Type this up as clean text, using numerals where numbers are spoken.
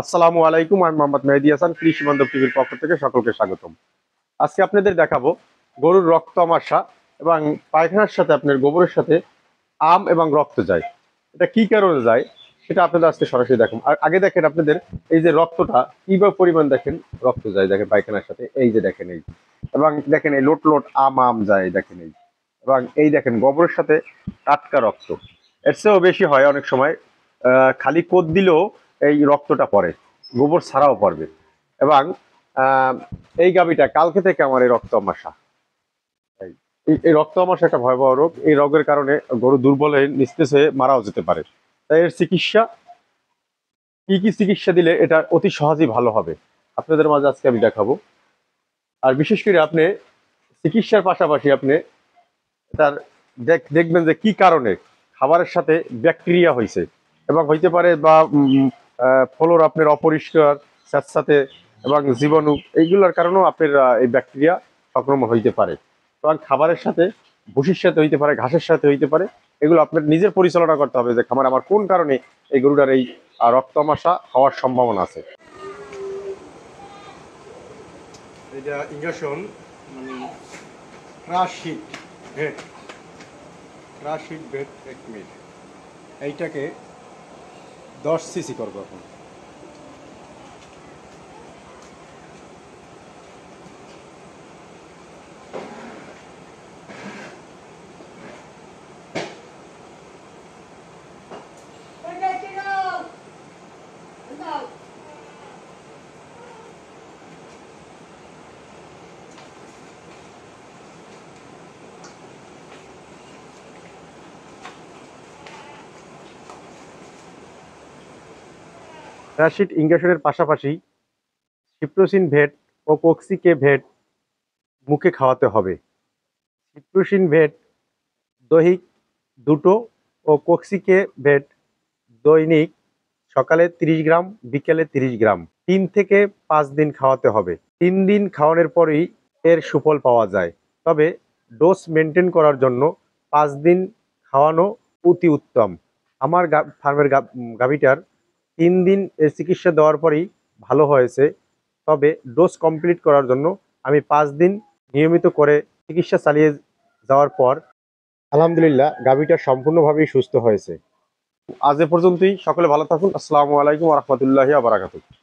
আসসালামু আলাইকুম, আমি মোহাম্মদ মেহেদী হাসান, কৃষি বান্ধব টিভির পক্ষ থেকে সকলকে স্বাগতম। আজকে আপনাদের দেখাবো গরুর রক্ত আমাশা এবং পায়খানার সাথে আপনার গোবরের সাথে আম এবং রক্ত যায়। এটা কি কারণে যায় সেটা আপনাদের আজকে সরাসরি দেখুন। আর আগে দেখেন আপনাদের এই যে রক্তটা কিভাবে পরিমাণ দেখেন, রক্ত যায় দেখেন পায়খানার সাথে, এই যে দেখেন এই, এবং দেখেন এই লোট লোট আম আম যায় দেখেন এই, এবং এই দেখেন গোবরের সাথে টাটকা রক্ত। এর চেয়েও বেশি হয় অনেক সময়, খালি কোদ দিলেও এই রক্তটা পড়ে, গোবর ছাড়াও পড়বে। এবং আহ, এই গাভীটা কালকে থেকে আমার এই রক্ত আমাশা, এই এই রক্ত আমাশা একটা ভয়াবহ রোগ। এই রোগের কারণে গরু দুর্বল হয়ে নিস্তেজ হয়ে মারাও যেতে পারে। তাই এর চিকিৎসা, কি কি চিকিৎসা দিলে এটা অতি সহজেই ভালো হবে, আপনাদের মাঝে আজকে আমি দেখাবো। আর বিশেষ করে আপনি চিকিৎসার পাশাপাশি আপনি তার দেখবেন যে কি কারণে খাবারের সাথে ব্যাকটেরিয়া হয়েছে, এবং হইতে পারে বা ফলোর আপনার অপরিষ্কার স্যাঁতস্যাঁতে এবং জীবাণু, এইগুলোর কারণেও আপনার এই ব্যাকটেরিয়া সংক্রমণ হইতে পারে। এবং খাবারের সাথে, ভুসির সাথে হইতে পারে, ঘাসের সাথে হইতে পারে। এগুলো আপনার নিজের পরিচালনা করতে হবে যে খামার আমার কোন কারণে এই গরুটার এই রক্ত আমাশা হওয়ার সম্ভাবনা আছে। এটা ইঞ্জেকশন, মানে ক্রাশ হিট ভেট, ক্রাশ হিট ভেট 1 মিনিট, এইটাকে 10 সিসি করবো এখন। প্যারাশিট ইঞ্জেকশনের পাশাপাশি সিপ্রোসিন ভেট ও কক্সিকে ভেট মুখে খাওয়াতে হবে। সিপ্রোসিন ভেট দৈহিক 2টো ও কক্সিকে ভেট দৈনিক সকালে 30 গ্রাম, বিকেলে 30 গ্রাম, 3 থেকে 5 দিন খাওয়াতে হবে। 3 দিন খাওয়ানোর পরেই এর সুফল পাওয়া যায়। তবে ডোজ মেনটেন করার জন্য 5 দিন খাওয়ানো অতি উত্তম। আমার ফার্মের গাভীটার 3 দিন এর চিকিৎসা দেওয়ার পরেই ভালো হয়েছে। তবে ডোজ কমপ্লিট করার জন্য আমি 5 দিন নিয়মিত করে চিকিৎসা চালিয়ে যাওয়ার পর আলহামদুলিল্লাহ গাভীটা সম্পূর্ণভাবেই সুস্থ হয়েছে। আজ এ পর্যন্তই, সকলে ভালো থাকুন। আসসালামু আলাইকুম ওয়া রাহমাতুল্লাহি ওয়া বারাকাতুহু।